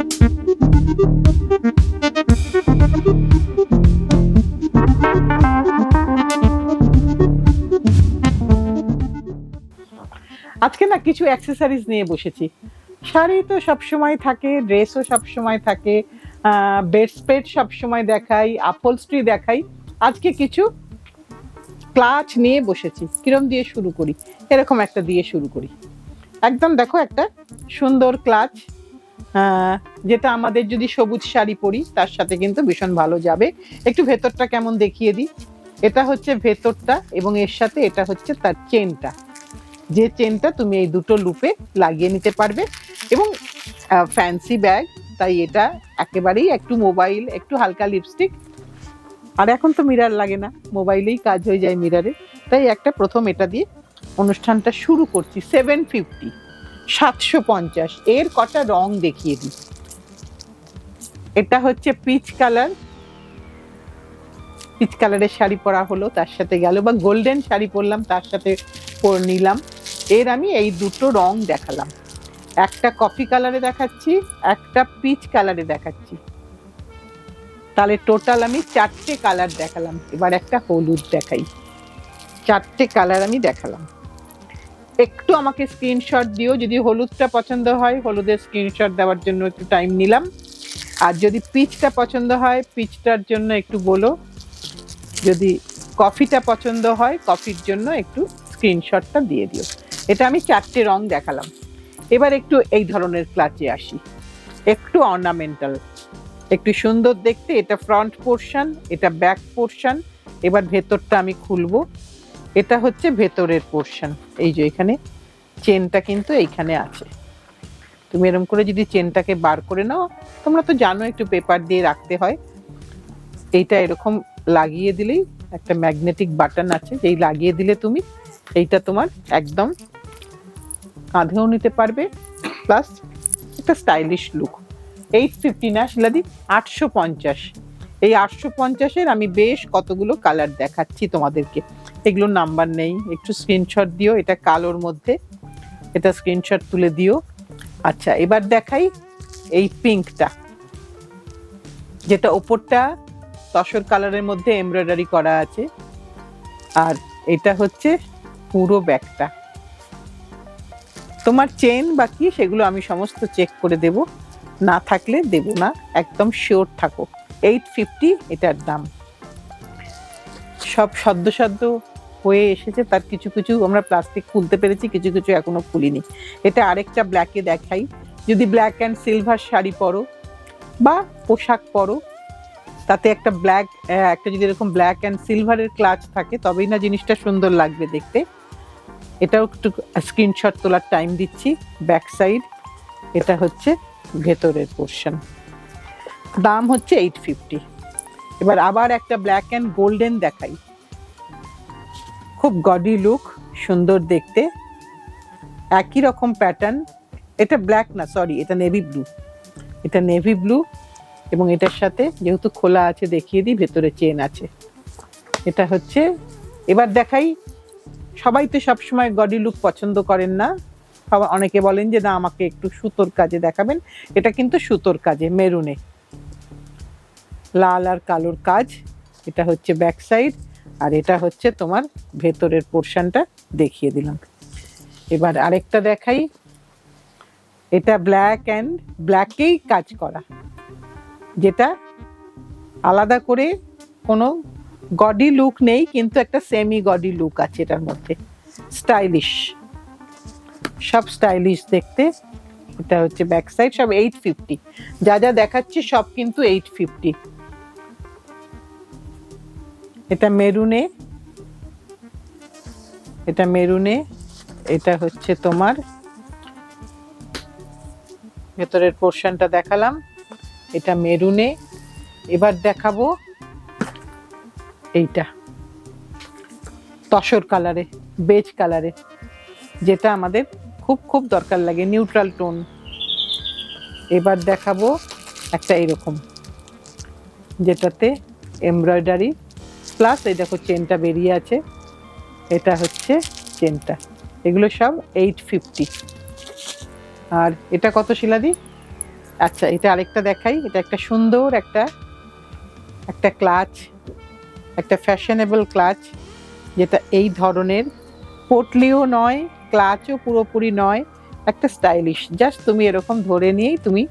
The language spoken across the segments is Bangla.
আজকে না কিছু অ্যাক্সেসরিজ নিয়ে বসেছি। শাড়ি তো সবসময় থাকে, ড্রেসও সবসময় থাকে, বেডস্প্রেড সবসময় দেখাই, আপহোলস্ট্রি দেখাই। আজকে কিছু ক্লাচ নিয়ে বসেছি। কিরম দিয়ে শুরু করি? এরকম একটা দিয়ে শুরু করি। একদম দেখো একটা সুন্দর ক্লাচ, যেটা আমাদের যদি সবুজ শাড়ি পরি তার সাথে কিন্তু ভীষণ ভালো যাবে। একটু ভেতরটা কেমন দেখিয়ে দিই। এটা হচ্ছে ভেতরটা এবং এর সাথে এটা হচ্ছে তার চেনটা, যে চেনটা তুমি এই দুটো লুপে লাগিয়ে নিতে পারবে। এবং ফ্যান্সি ব্যাগ, তাই এটা একেবারেই একটু মোবাইল, একটু হালকা লিপস্টিক, আর এখন তো মিরার লাগে না, মোবাইলেই কাজ হয়ে যায় মিরারে। তাই একটা প্রথম এটা দিয়ে অনুষ্ঠানটা শুরু করছি। 750, 750। এর কটা রং দেখিয়ে দিই। এটা হচ্ছে পিচ কালার, পিচ কালারের শাড়ি পরা হলো, তার সাথে গেল, বা গোল্ডেন শাড়ি পরলাম তার সাথে পরে নিলাম। এর আমি এই দুটো রং দেখালাম, একটা কফি কালারে দেখাচ্ছি, একটা পিচ কালারে দেখাচ্ছি। তাহলে টোটাল আমি 4টে কালার দেখালাম। এবার একটা হলুদ দেখাই। 4টে কালার আমি দেখালাম। একটু আমাকে স্ক্রিনশট দিও, যদি হলুদটা পছন্দ হয় হলুদের স্ক্রিনশট দেওয়ার জন্য একটু টাইম নিলাম, আর যদি পিচটা পছন্দ হয় পিচটার জন্য একটু বলো, যদি কফিটা পছন্দ হয় কফির জন্য একটু স্ক্রিনশটটা দিয়ে দিও। এটা আমি 4টে রং দেখালাম। এবার একটু এই ধরনের ক্লাচে আসি, একটু অর্নামেন্টাল, একটু সুন্দর দেখতে। এটা ফ্রন্ট পোর্শন, এটা ব্যাক পোর্শন। এবার ভেতরটা আমি খুলবো। এটা হচ্ছে ভেতরের পোর্শন। এই যে এখানে চেনটা কিন্তু এইখানে আছে। তুমি এরকম করে যদি চেনটাকে বার করে নাও, তোমরা তো জানো একটু পেপার দিয়ে রাখতে হয়। এইটা এরকম লাগিয়ে দিলেই, একটা ম্যাগনেটিক বাটন আছে, যেই লাগিয়ে দিলে তুমি এইটা তোমার একদম কাঁধেও নিতে পারবে, প্লাস একটা স্টাইলিশ লুক। 850 না শিলাদি, 850। এই 850-এর আমি বেশ কতগুলো কালার দেখাচ্ছি তোমাদেরকে। এগুলোর নাম্বার নেই, একটু স্ক্রিনশট দিও। এটা কালোর মধ্যে, এটা স্ক্রিনশট তুলে দিও। আচ্ছা, এবার দেখাই এই পিঙ্কটা, যেটা ওপরটা তসর কালারের মধ্যে এমব্রয়ডারি করা আছে, আর এটা হচ্ছে পুরো ব্যাগটা। তোমার চেন বাকি সেগুলো আমি সমস্ত চেক করে দেব, না থাকলে দেব না, একদম শিওর থাকো। 850 এটার দাম। সব সদ্য সদ্য হয়ে এসেছে, তার কিছু কিছু আমরা প্লাস্টিক খুলতে পেরেছি, কিছু কিছু এখনো খুলিনি। এটা আরেকটা ব্ল্যাকে দেখাই। যদি ব্ল্যাক অ্যান্ড সিলভার শাড়ি পরো বা পোশাক পরো, তাতে একটা ব্ল্যাক, একটা যদি এরকম ব্ল্যাক অ্যান্ড সিলভারের ক্লাচ থাকে তবেই না জিনিসটা সুন্দর লাগবে দেখতে। এটাও একটু স্ক্রিনশট তোলার টাইম দিচ্ছি। ব্যাক সাইড, এটা হচ্ছে ভেতরের পোর্শন। দাম হচ্ছে 850। এবার আবার একটা ব্ল্যাক অ্যান্ড গোল্ডেন দেখাই। খুব গডি লুক, সুন্দর দেখতে, একই রকম প্যাটার্ন। এটা ব্ল্যাক না, সরি, এটা নেভি ব্লু। এটা নেভি ব্লু, এবং এটার সাথে যেহেতু খোলা আছে দেখিয়ে দিই, ভেতরে চেন আছে। এটা হচ্ছে, এবার দেখাই। সবাই তো সবসময় গডি লুক পছন্দ করেন না, অনেকে বলেন যে না আমাকে একটু সুতোর কাজে দেখাবেন। এটা কিন্তু সুতোর কাজে, মেরুনে লাল আর কালোর কাজ। এটা হচ্ছে ব্যাক সাইড, আর এটা হচ্ছে তোমার ভেতরের পোর্শনটা দেখিয়ে দিলাম। এবার আরেকটা দেখাই। এটা ব্ল্যাক অ্যান্ড ব্ল্যাকেই কাজ করা, যেটা আলাদা করে কোনো গডি লুক নেই, কিন্তু একটা সেমি গডি লুক আছে এটার মধ্যে। স্টাইলিশ, সব স্টাইলিশ দেখতে। এটা হচ্ছে ব্যাক সাইড। সব 850। যা যা দেখাচ্ছি সব কিন্তু 850। এটা মেরুনে, এটা মেরুনে, এটা হচ্ছে তোমার ভেতরের পোর্শনটা দেখালাম, এটা মেরুনে। এবার দেখাবো এইটা তসর কালারে, বেজ কালারে, যেটা আমাদের খুব খুব দরকার লাগে, নিউট্রাল টোন। এবার দেখাবো একটা এরকম, যেটাতে এমব্রয়ডারি প্লাস এই দেখো চেনটা বেরিয়ে আছে, এটা হচ্ছে চেনটা। এগুলো সব 850। আর এটা কত শিলাদি? আচ্ছা, এটা আরেকটা দেখাই। এটা একটা সুন্দর একটা একটা ক্লাচ, একটা ফ্যাশনেবল ক্লাচ, যেটা এই ধরনের পোটলিও নয়, ক্লাচও পুরোপুরি নয়, একটা স্টাইলিশ। জাস্ট তুমি এরকম ধরে নিয়েই তুমি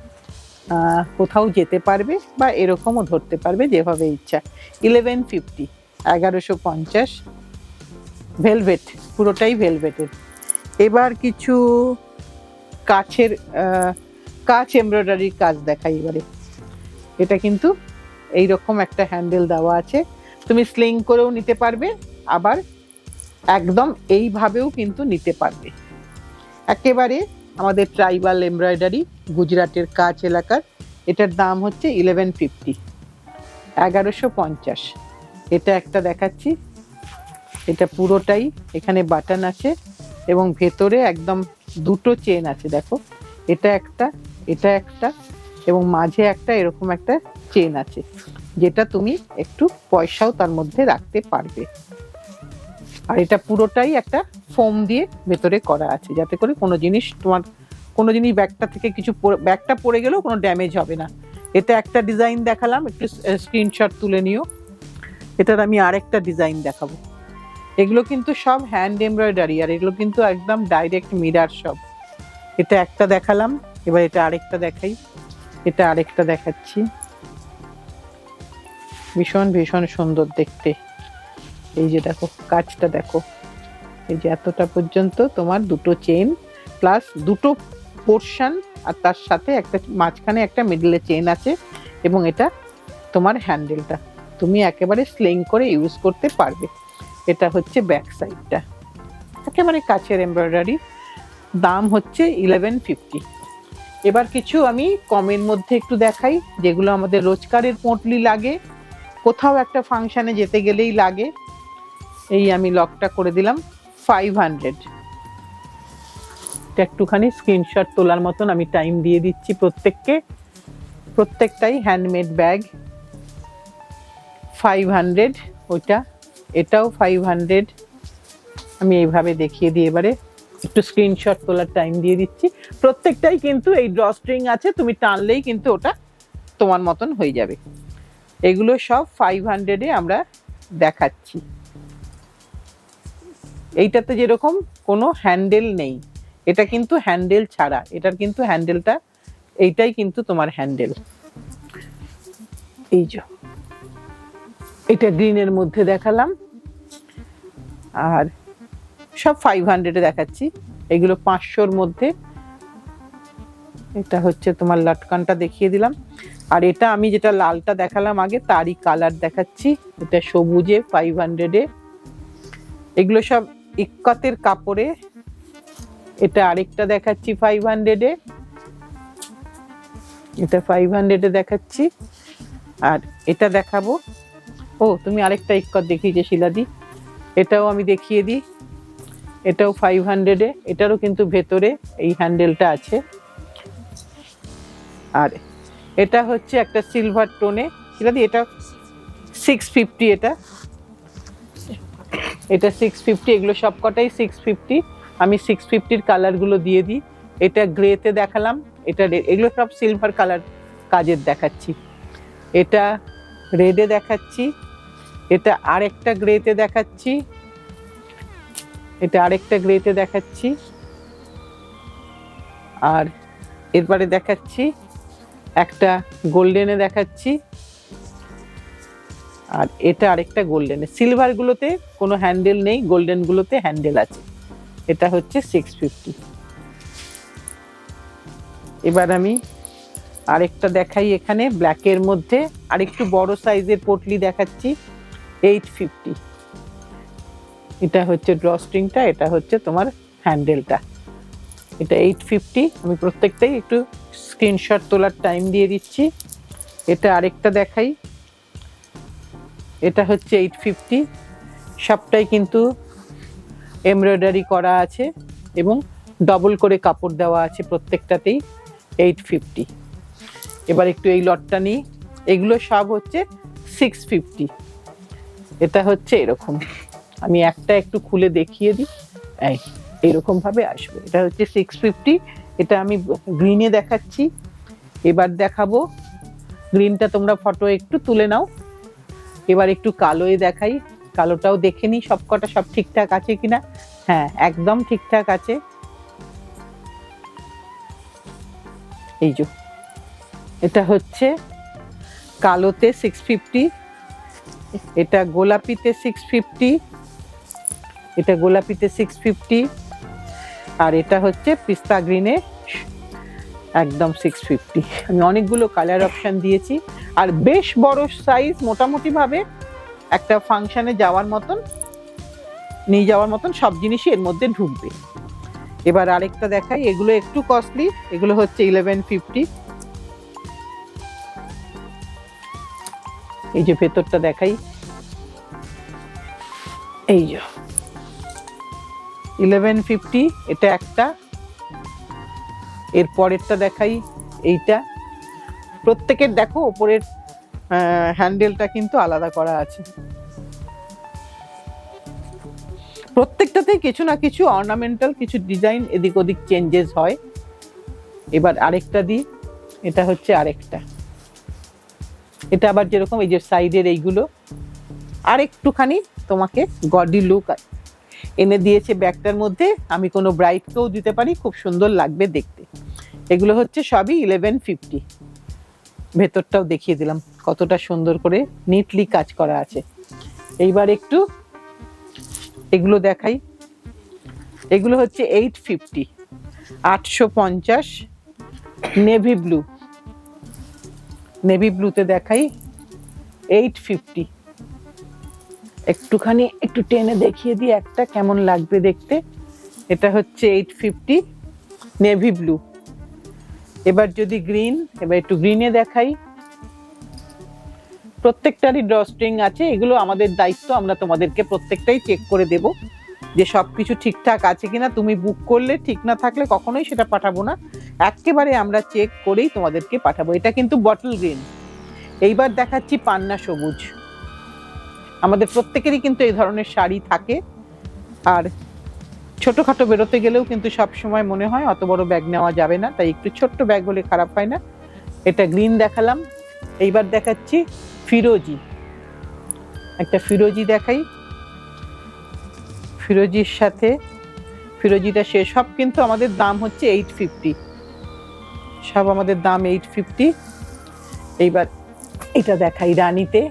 কোথাও যেতে পারবে বা এরকমও ধরতে পারবে যেভাবে ইচ্ছা। 1150, 1150, ভেলভেট, পুরোটাই ভেলভেটের। এবার কিছু কাছের কাচ এমব্রয়ডারির কাজ দেখাই এবারে। এটা কিন্তু এইরকম একটা হ্যান্ডেল দেওয়া আছে, তুমি স্লিং করেও নিতে পারবে, আবার একদম এইভাবেও কিন্তু নিতে পারবে। একেবারে আমাদের ট্রাইবাল এমব্রয়ডারি, গুজরাটের কাছ এলাকার। এটার দাম হচ্ছে 1150, 1150। এটা একটা দেখাচ্ছি, এটা পুরোটাই এখানে বাটন আছে এবং ভেতরে একদম দুটো চেন আছে, দেখো এটা একটা, এটা একটা, এবং মাঝে একটা এরকম একটা চেন আছে, যেটা তুমি একটু পয়সাও তার মধ্যে রাখতে পারবে। আর এটা পুরোটাই একটা ফোম দিয়ে ভেতরে করা আছে, যাতে করে কোনো জিনিস তোমার, কোনো জিনিস ব্যাগটা থেকে কিছু ব্যাগটা পড়ে গেলেও কোনো ড্যামেজ হবে না। এটা একটা ডিজাইন দেখালাম, একটু স্ক্রিনশট তুলে নিও। এটার আমি আরেকটা ডিজাইন দেখাবো। এগুলো কিন্তু সব হ্যান্ড এমব্রয়ডারি, আর এগুলো কিন্তু একদম ডাইরেক্ট মিরার সব। এটা একটা দেখালাম, এবার এটা আরেকটা দেখাই। এটা আরেকটা দেখাচ্ছি, ভীষণ ভীষণ সুন্দর দেখতে। এই যে দেখো কাজটা দেখো, এই যে এতটা পর্যন্ত তোমার দুটো চেন প্লাস দুটো পোর্শন, আর তার সাথে একটা মাঝখানে একটা মিডলে চেন আছে, এবং এটা তোমার হ্যান্ডেলটা তুমি একেবারে স্লিং করে ইউজ করতে পারবে। এটা হচ্ছে ব্যাক সাইডটা, একেবারে কাছের এমব্রয়ডারি। দাম হচ্ছে 1150। এবার কিছু আমি কমের মধ্যে একটু দেখাই, যেগুলো আমাদের রোজকারের পোঁটলি লাগে, কোথাও একটা ফাংশনে যেতে গেলেই লাগে। এই আমি লকটা করে দিলাম 500। এটা একটুখানি স্ক্রিনশট তোলার মতন আমি টাইম দিয়ে দিচ্ছি প্রত্যেককে। প্রত্যেকটাই হ্যান্ডমেড ব্যাগ, 500 ওইটা, এটাও 500। আমি এইভাবে দেখিয়ে দিই, এবারে একটু স্ক্রিনশট তোলার টাইম দিয়ে দিচ্ছি। প্রত্যেকটাই কিন্তু এই ড্র স্ট্রিং আছে, তুমি টানলেই কিন্তু ওটা তোমার মতন হয়ে যাবে। এগুলো সব 500-এ আমরা দেখাচ্ছি। এইটাতে যেরকম কোনো হ্যান্ডেল নেই, এটা কিন্তু হ্যান্ডেল ছাড়া, এটার কিন্তু হ্যান্ডেলটা, এইটাই কিন্তু তোমার হ্যান্ডেল। এই যে এটা গ্রিনের মধ্যে দেখালাম, আর সব 500-এ দেখাচ্ছি। এগুলো 500-র মধ্যে। এটা হচ্ছে তোমার লটকানটা দেখিয়ে দিলাম। আর এটা আমি যেটা লালটা দেখালাম আগে, তারই কালার দেখাচ্ছি। এটা সবুজে 500-এ। এগুলো সব ইক্কতের কাপড়ে। এটা আরেকটা দেখাচ্ছি 500-এ, এটা 500-এ দেখাচ্ছি। আর এটা দেখাবো, ও তুমি আরেকটা ইক্কত দেখিয়েছে শিলাদি, এটাও আমি দেখিয়ে দিই। এটাও 500-এ, এটারও কিন্তু ভেতরে এই হ্যান্ডেলটা আছে। আর এটা হচ্ছে একটা সিলভার টোনে, শিলাদি এটা 650। এটা 650। এগুলো সবকটাই 650। আমি 650-র কালারগুলো দিয়ে দিই। এটা গ্রেতে দেখালাম, এটা এগুলো সব সিলভার কালার কাজের দেখাচ্ছি। এটা রেডে দেখাচ্ছি, এটা আরেকটা গ্রেতে দেখাচ্ছি, এটা আরেকটা গ্রেতে দেখাচ্ছি, আর এরপরে দেখাচ্ছি একটা গোল্ডেনে দেখাচ্ছি, আর এটা আরেকটা গোল্ডেনে। সিলভার গুলোতে কোনো হ্যান্ডেল নেই, গোল্ডেন গুলোতে হ্যান্ডেল আছে। এটা হচ্ছে 650। এবার আমি আরেকটা দেখাই, এখানে ব্ল্যাকের মধ্যে আরেকটু বড় সাইজের পটলি দেখাচ্ছি, 850। এটা হচ্ছে ড্রস্ট্রিংটা, এটা হচ্ছে তোমার হ্যান্ডেলটা। এটা 850। আমি প্রত্যেকটাই একটু স্ক্রিনশট তোলার টাইম দিয়ে দিচ্ছি। এটা আরেকটা দেখাই, এটা হচ্ছে 850। সবটাই কিন্তু এমব্রয়ডারি করা আছে এবং ডবল করে কাপড় দেওয়া আছে প্রত্যেকটাতেই, 850। এবার একটু এই লটটা নিই, এগুলো সব হচ্ছে 650। এটা হচ্ছে এরকম, আমি একটা একটু খুলে দেখিয়ে দিই, এইরকম ভাবে আসবে। এটা হচ্ছে 650। এটা আমি গ্রিনে দেখাচ্ছি, এবার দেখাবো গ্রিনটা, তোমরা ফটো একটু তুলে নাও। এবার একটু কালোয় দেখাই, কালোটাও দেখে নি সবকটা সব ঠিকঠাক আছে কিনা। হ্যাঁ, একদম ঠিকঠাক আছে। এই যে এটা হচ্ছে কালোতে 650, এটা গোলাপিতে 650, এটা গোলাপিতে 650, আর এটা হচ্ছে পিস্তা গ্রিনে একদম 650। আমি অনেকগুলো কালার অপশন দিয়েছি, আর বেশ বড় সাইজ, মোটামুটি ভাবে একটা ফাংশনে যাওয়ার মতন, নিয়ে যাওয়ার মতন সব জিনিসই এর মধ্যে ঢুকবে। এবার আরেকটা দেখাই, এগুলো একটু কস্টলি, এগুলো হচ্ছে 1150। এই যে ভেতরটা দেখাই, এই যে 1150, এটা একটা। এর পরেরটা দেখাই, এইটা। প্রত্যেকের দেখো ওপরের হ্যান্ডেলটা কিন্তু আলাদা করা আছে, প্রত্যেকটাতেই কিছু না কিছু অর্নামেন্টাল কিছু ডিজাইন এদিক ওদিক চেঞ্জেস হয়। এবার আরেকটা দিই, এটা হচ্ছে আরেকটা। এটা আবার যেরকম এই যে সাইডের এইগুলো আর একটুখানি তোমাকে গডি লুক এনে দিয়েছে ব্যাগটার মধ্যে। আমি কোনো ব্রাইডকেও দিতে পারি, খুব সুন্দর লাগবে দেখতে। এগুলো হচ্ছে সবই 1150। ভেতরটাও দেখিয়ে দিলাম কতটা সুন্দর করে নিটলি কাজ করা আছে। এইবার একটু এগুলো দেখাই, এগুলো হচ্ছে 850, 850 নেভি ব্লু। নেভি ব্লুতে দেখাই 850। একটুখানি একটু টেনে দেখিয়ে দিই একটা কেমন লাগবে দেখতে। এটা হচ্ছে 850 নেভি ব্লু। এবার যদি গ্রিন, এবার একটু গ্রিনে দেখাই। প্রত্যেকটারই ড্রস্ট্রিং আছে, এগুলো আমাদের দায়িত্ব, আমরা তোমাদেরকে প্রত্যেকটাই চেক করে দেব যে সবকিছু ঠিকঠাক আছে কিনা। তুমি বুক করলে ঠিক না থাকলে কখনোই সেটা পাঠাবো না, একেবারে আমরা চেক করেই তোমাদেরকে পাঠাবো। এটা কিন্তু বটল গ্রিন। এইবার দেখাচ্ছি পান্না সবুজ। আমাদের প্রত্যেকেরই কিন্তু এই ধরনের শাড়ি থাকে, আর ছোটখাটো বেরোতে গেলেও কিন্তু সব সময় মনে হয় অত বড় ব্যাগ নেওয়া যাবে না, তাই একটু ছোট্ট ব্যাগ হলে খারাপ হয় না। এটা গ্রিন দেখালাম। এইবার দেখাচ্ছি ফিরোজি। একটা ফিরোজি দেখাই, ফিরোজির সাথে ফিরোজিটা শেষ। সব কিন্তু আমাদের দাম হচ্ছে 850, সব আমাদের দাম 850। এইবার এটা দেখাই রানীতে।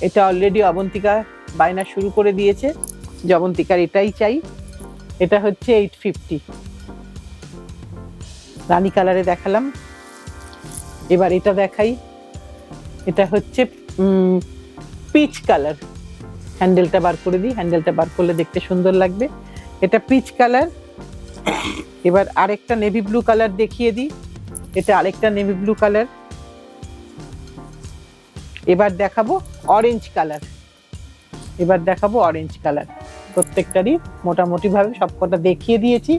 এটা অলরেডি অবন্তিকা বায়না শুরু করে দিয়েছে যে অবন্তিকার এটাই চাই। এটা হচ্ছে 850, রানী কালারে দেখালাম। এবার এটা দেখাই, এটা হচ্ছে পিচ কালার। হ্যান্ডেলটা বার করে দিই, হ্যান্ডেলটা বার করলে দেখতে সুন্দর লাগবে। এটা পিচ কালার। এবার আরেকটা নেভি ব্লু কালার দেখিয়ে দিই, এটা আরেকটা নেভি ব্লু কালার। এবার দেখাবো অরেঞ্জ কালার, এবার দেখাবো অরেঞ্জ কালার। প্রত্যেকটারই মোটামুটি ভাবে সবকটা দেখিয়ে দিয়েছি।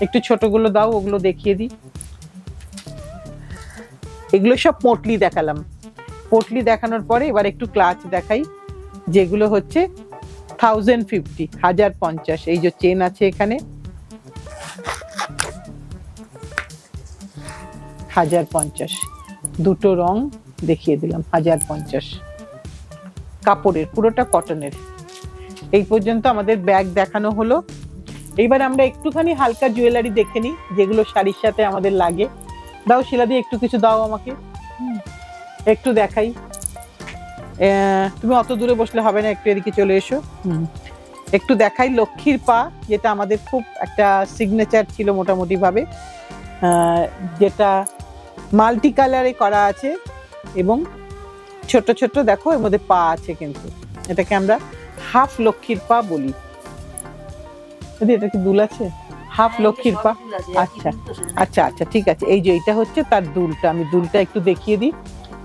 একটু ছোটগুলো দাও, ওগুলো দেখিয়ে দিই। এগুলো সব পোটলি দেখালাম। পোটলি দেখানোর পরে এবার একটু ক্লাচ দেখাই, যেগুলো হচ্ছে 1050, 1050। এই যে চেন আছে এখানে 1050, দুটো রং দেখিয়ে দিলাম 1050। কাপড়ের, পুরোটা কটনের। এই পর্যন্ত আমাদের ব্যাগ দেখানো হলো। এইবার আমরা একটুখানি হালকা জুয়েলারি দেখে নিই, যেগুলো শাড়ির সাথে আমাদের লাগে। দাও শিলা দিয়ে একটু কিছু দাও আমাকে, একটু দেখাই। তুমি অত দূরে বসলে হবে না, একটু এদিকে চলে এসো। একটু দেখাই লক্ষ্মীর পা, যেটা আমাদের খুব একটা সিগনেচার ছিল মোটামুটি ভাবে, যেটা মাল্টি কালারে করা আছে এবং ছোট ছোট দেখো এর মধ্যে পা আছে, কিন্তু এটাকে আমরা হাফ লক্ষ্মীর পা বলি। এটা কি দুল আছে? হাফ লক্ষ্মীর পা। আচ্ছা আচ্ছা আচ্ছা, ঠিক আছে। এই যে এইটা হচ্ছে তার দুলটা, আমি দুলটা একটু দেখিয়ে দিই।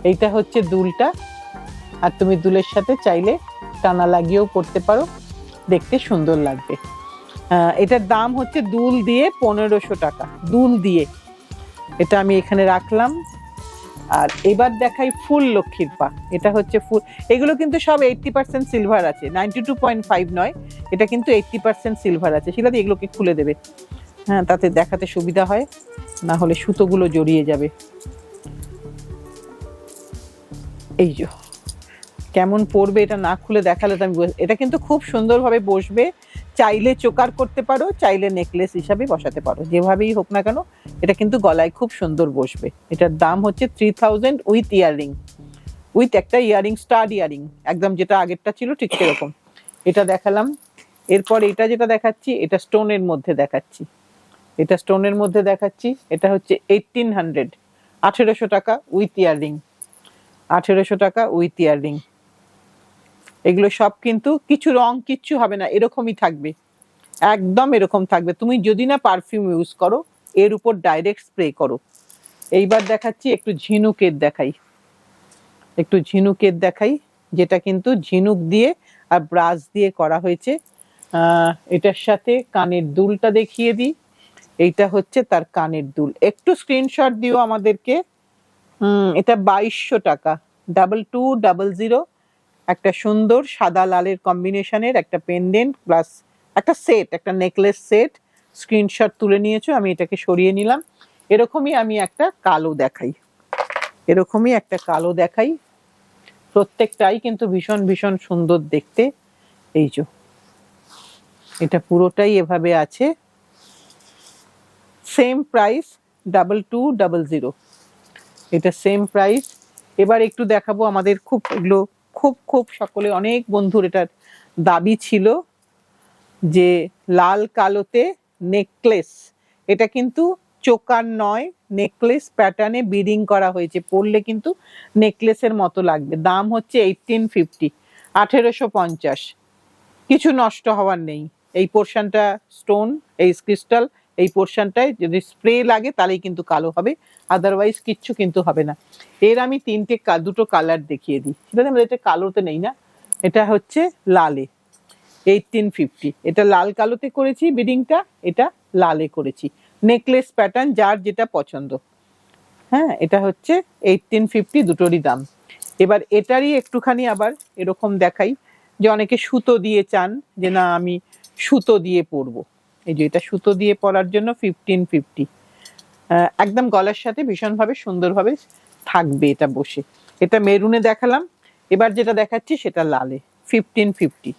এইটা হচ্ছে দুলটা, আর তুমি দুলের সাথে চাইলে টানা লাগিয়েও পড়তে পারো, দেখতে সুন্দর লাগবে। এটার দাম হচ্ছে দুল দিয়ে 1500 টাকা, দুল দিয়ে। এটা আমি এখানে রাখলাম। আর এবার দেখাই ফুল লক্ষ্মীর পা। এটা হচ্ছে ফুল, এগুলো কিন্তু সব 80% সিলভার আছে, 92.5 নয়, এটা কিন্তু 80% সিলভার আছে। শিলাদি এগুলোকে খুলে দেবে, হ্যাঁ, তাতে দেখাতে সুবিধা হয়, না হলে সুতোগুলো জড়িয়ে যাবে। এই যে কেমন পড়বে, এটা না খুলে দেখালে তো আমি এটা কিন্তু খুব সুন্দরভাবে বসবে। চাইলে চোকার করতে পারো, চাইলে নেকলেস হিসাবে বসাতে পারো, যেভাবেই হোক না কেন এটা কিন্তু গলায় খুব সুন্দর বসবে। এটার দাম হচ্ছে 3000 উইথ ইয়াররিং, উইথ একটা ইয়াররিং, স্টাড ইয়াররিং, একদম যেটা আগেরটা ছিল ঠিক সেরকম। এটা দেখালাম। এরপর এটা যেটা দেখাচ্ছি এটা স্টোনের মধ্যে দেখাচ্ছি, এটা স্টোনের মধ্যে দেখাচ্ছি। এটা হচ্ছে 1800, 1800 টাকা উইথ ইয়াররিং, 1800 টাকা উইথ ইয়াররিং। এগুলো সব কিন্তু কিছু রং কিচ্ছু হবে না, এরকমই থাকবে, একদম এরকম থাকবে। তুমি যদি না পারফিউম ইউজ করো, এর উপর ডাইরেক্ট স্প্রে করো। এইবার দেখাচ্ছি একটু ঝিনুকের দেখাই, একটু ঝিনুকের দেখাই, যেটা কিন্তু ঝিনুক দিয়ে আর ব্রাশ দিয়ে করা হয়েছে। এটার সাথে কানের দুলটা দেখিয়ে দিই। এইটা হচ্ছে তার কানের দুল, একটু স্ক্রিনশট দিও আমাদেরকে। এটা 2200 টাকা, 2200, একটা সুন্দর সাদা লালের কম্বিনেশনের একটা পেন্ডেন্ট প্লাস একটা সেট, একটা নেকলেস সেট। স্ক্রিনশট তুলে নিয়েছো, আমি এটাকে সরিয়ে নিলাম। এরকমই আমি একটা কালো দেখাই, এরকমই একটা কালো দেখাই। প্রত্যেকটাই কিন্তু ভীষণ ভীষণ সুন্দর দেখতে। এই যে এটা পুরোটাই এভাবে আছে, সেম প্রাইস 2200, এটা সেম প্রাইস। এবার একটু দেখাবো আমাদের খুব এগুলো খুব খুব সকলে অনেক বন্ধুর এটার দাবি ছিল যে লাল কালোতে নেকলেস। এটা কিন্তু চোকার নয়, নেকলেস প্যাটার্নে বিডিং করা হয়েছে, পরলে কিন্তু নেকলেসের মতো লাগবে। দাম হচ্ছে 1850, 1850। কিছু নষ্ট হওয়ার নেই। এই পোর্শনটা স্টোন, এই ক্রিস্টাল, এই পোর্শনটায় যদি স্প্রে লাগে তাহলেই কিন্তু কালো হবে, আদারওয়াইজ কিচ্ছু কিন্তু হবে না। এর আমি দুটো কালার দেখিয়ে দিই, সেটা আমাদের এটা কালোতে নেই না, এটা হচ্ছে লালে 1850। এটা লাল কালোতে করেছি বিডিংটা, এটা লালে করেছি। নেকলেস প্যাটার্ন যার যেটা পছন্দ। হ্যাঁ, এটা হচ্ছে 1850, দুটোরই দাম। এবার এটারই একটুখানি আবার এরকম দেখাই, যে অনেকে সুতো দিয়ে চান যে না আমি সুতো দিয়ে পরবো। এই যে এটা সুতো দিয়ে পরার জন্য 1550, একদম গলার সাথে ভীষণভাবে সুন্দরভাবে থাকবে এটা বসে। এটা মেরুনে দেখালাম, এবার যেটা দেখাচ্ছি সেটা লালে, 1550,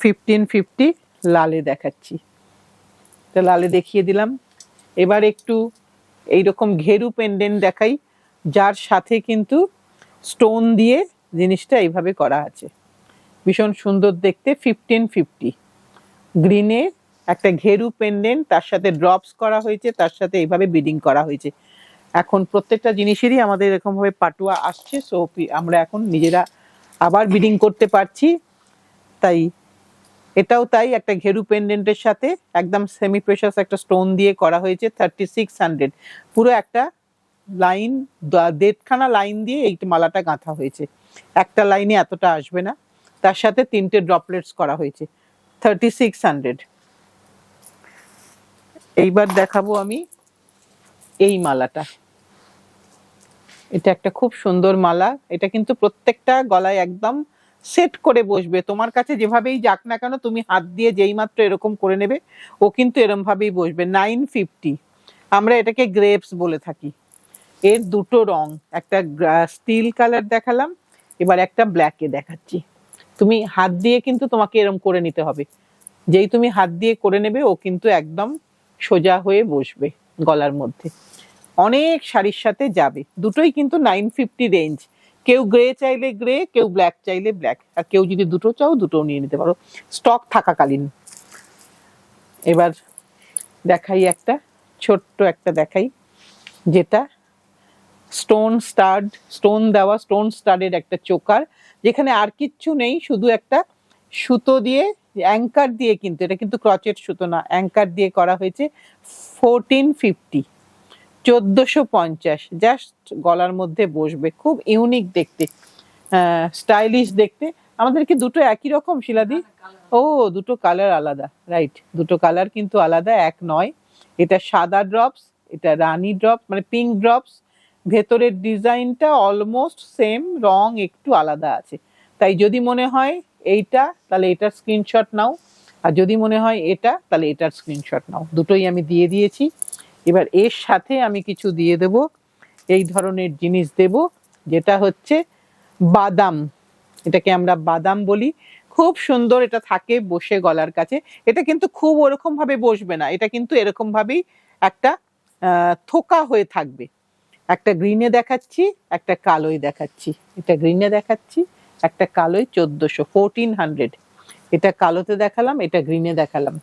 1550 লালে দেখাচ্ছি। এটা লালে দেখিয়ে দিলাম। এবার একটু এইরকম ঘেরু পেন্ডেন্ট দেখাই, যার সাথে কিন্তু স্টোন দিয়ে জিনিসটা এইভাবে করা আছে, ভীষণ সুন্দর দেখতে। 1550 গ্রিনে একটা ঘেরু পেন্ডেন্ট, তার সাথে ড্রপস করা হয়েছে, তার সাথে এইভাবে বিডিং করা হয়েছে। এখন প্রত্যেকটা জিনিসেরই আমাদের এরকম ভাবে পাটুয়া আসছে, সো আমরা এখন নিজেরা আবার বিডিং করতে পারছি। তাই এটাও তাই, একটা ঘেরু পেন্ডেন্টের সাথে একদম সেমি প্রেশাস একটা স্টোন দিয়ে করা হয়েছে, 3600। পুরো একটা লাইন, 1.5খানা লাইন দিয়ে এই মালাটা গাঁথা হয়েছে, একটা লাইনে এতটা আসবে না। তার সাথে 3টে ড্রপলেটস করা হয়েছে, 3600। এইবার দেখাবো আমি এই মালাটা। এটা একটা খুব সুন্দর মালা, এটা কিন্তু প্রত্যেকটা গলায় একদম সেট করে বসবে। তোমার কাছে যেভাবেই যাক না কেন, তুমি হাত দিয়ে যেই মাত্র এরকম করে নেবে, ও কিন্তু এরম ভাবেই বসবে। 950, আমরা এটাকে গ্রেপস বলে থাকি। এর দুটো রং, একটা স্টিল কালার দেখালাম, এবার একটা ব্ল্যাকে দেখাচ্ছি। তুমি হাত দিয়ে কিন্তু তোমাকে এরম করে নিতে হবে, যেই তুমি হাত দিয়ে করে নেবে ও কিন্তু একদম সোজা হয়ে বসবে গলার মধ্যে, অনেক শাড়ির সাথে যাবে। দুটোই কিন্তু 950 রেঞ্জ। কেউ গ্রে চাইলে গ্রে, কেউ ব্ল্যাক চাইলে ব্ল্যাক, আর কেউ যদি দুটো চাও দুটোও নিয়ে নিতে পারো স্টক থাকাকালীন। এবার দেখাই একটা ছোট্ট একটা দেখাই, যেটা স্টোন স্টাড, স্টোন দেওয়া, স্টোন স্টাডের একটা চোকার, যেখানে আর কিচ্ছু নেই, শুধু একটা সুতো দিয়ে অ্যাঙ্কার দিয়ে, কিন্তু এটা কিন্তু ক্রচেট সুতো না, অ্যাঙ্কার দিয়ে করা হয়েছে। 1450, 1450, জাস্ট গলার মধ্যে বসবে, খুব ইউনিক দেখতে, স্টাইলিশ দেখতে। আমাদের কি দুটো একই রকম শিলাদি? ও দুটো কালার আলাদা, রাইট, দুটো কালার কিন্তু আলাদা, এক নয়। এটা সাদা ড্রপস, এটা রানী ড্রপস, মানে পিঙ্ক ড্রপস। ভেতরের ডিজাইনটা অলমোস্ট সেম, রং একটু আলাদা আছে। তাই যদি মনে হয় এইটা, তাহলে এটার স্ক্রিনশট নাও, আর যদি মনে হয় এটা, তাহলে এটার স্ক্রিনশট নাও। দুটোই আমি দিয়ে দিয়েছি। এবার এর সাথে আমি কিছু দিয়ে দেব, এই ধরনের জিনিস দেব, যেটা হচ্ছে বাদাম, এটাকে আমরা বাদাম বলি। খুব সুন্দর এটা থাকে বসে গলার কাছে। এটা কিন্তু খুব ওরকম ভাবে বসবে না, এটা কিন্তু এরকম ভাবেই একটা থোকা হয়ে থাকবে। একটা গ্রিনে দেখাচ্ছি, একটা কালোই দেখাচ্ছি। এটা গ্রিনে দেখাচ্ছি, একটা কালোই 1400, 1400। এটা কালোতে দেখালাম, এটা গ্রিনে দেখালাম,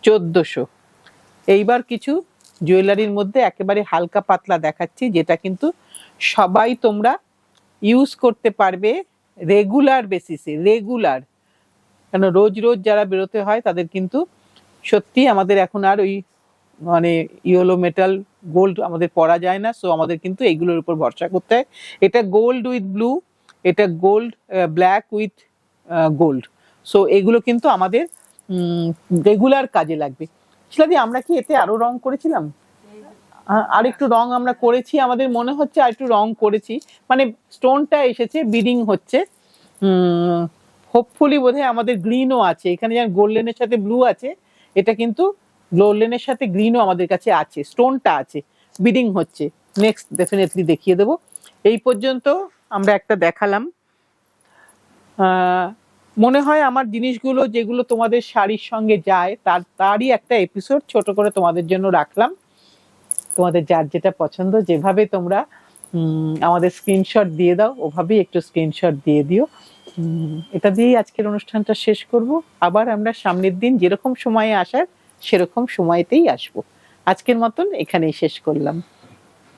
1400। এইবার কিছু জুয়েলারির মধ্যে একেবারে হালকা পাতলা দেখাচ্ছি, যেটা কিন্তু সবাই তোমরা ইউজ করতে পারবে রেগুলার বেসিসে। রেগুলার, কেন রোজ রোজ যারা বেরোতে হয় তাদের কিন্তু সত্যি আমাদের এখন আর ওই মানে ইয়েলো মেটাল গোল্ড আমাদের পরা যায় না, সো আমাদের কিন্তু এইগুলোর উপর ভরসা করতে হয়। এটা গোল্ড উইথ ব্লু, এটা gold black with gold. So এগুলো কিন্তু আমাদের রেগুলার কাজে লাগবে। শিলাদি, আমরা কি এতে আরো রং করেছিলাম? আর একটু রং আমরা করেছি, আমাদের মনে হচ্ছে আর একটু রং করেছি, মানে স্টোনটা এসেছে, বিডিং হচ্ছে। হোপফুলি বোধহয় আমাদের গ্রিনও আছে এখানে, যেমন গোল্ডেনের সাথে ব্লু আছে, এটা কিন্তু গোল্ডেনের সাথে গ্রিনও আমাদের কাছে আছে, স্টোনটা আছে, বিডিং হচ্ছে। নেক্সট ডেফিনেটলি দেখিয়ে দেবো। এই পর্যন্ত আমরা একটা দেখালাম। মনে হয় আমার জিনিসগুলো যেগুলো তোমাদের শাড়ির সঙ্গে যায় তারই একটা এপিসোড ছোট করে তোমাদের জন্য রাখলাম। তোমাদের যার যেটা পছন্দ, যেভাবে তোমরা আমাদের স্ক্রিনশট দিয়ে দাও, ওভাবেই একটু স্ক্রিনশট দিয়ে দিও। এটা দিয়েই আজকের অনুষ্ঠানটা শেষ করব। আবার আমরা সামনের দিন যেরকম সময়ে আসার সেরকম সময়তেই আসবো। আজকের মতন এখানেই শেষ করলাম।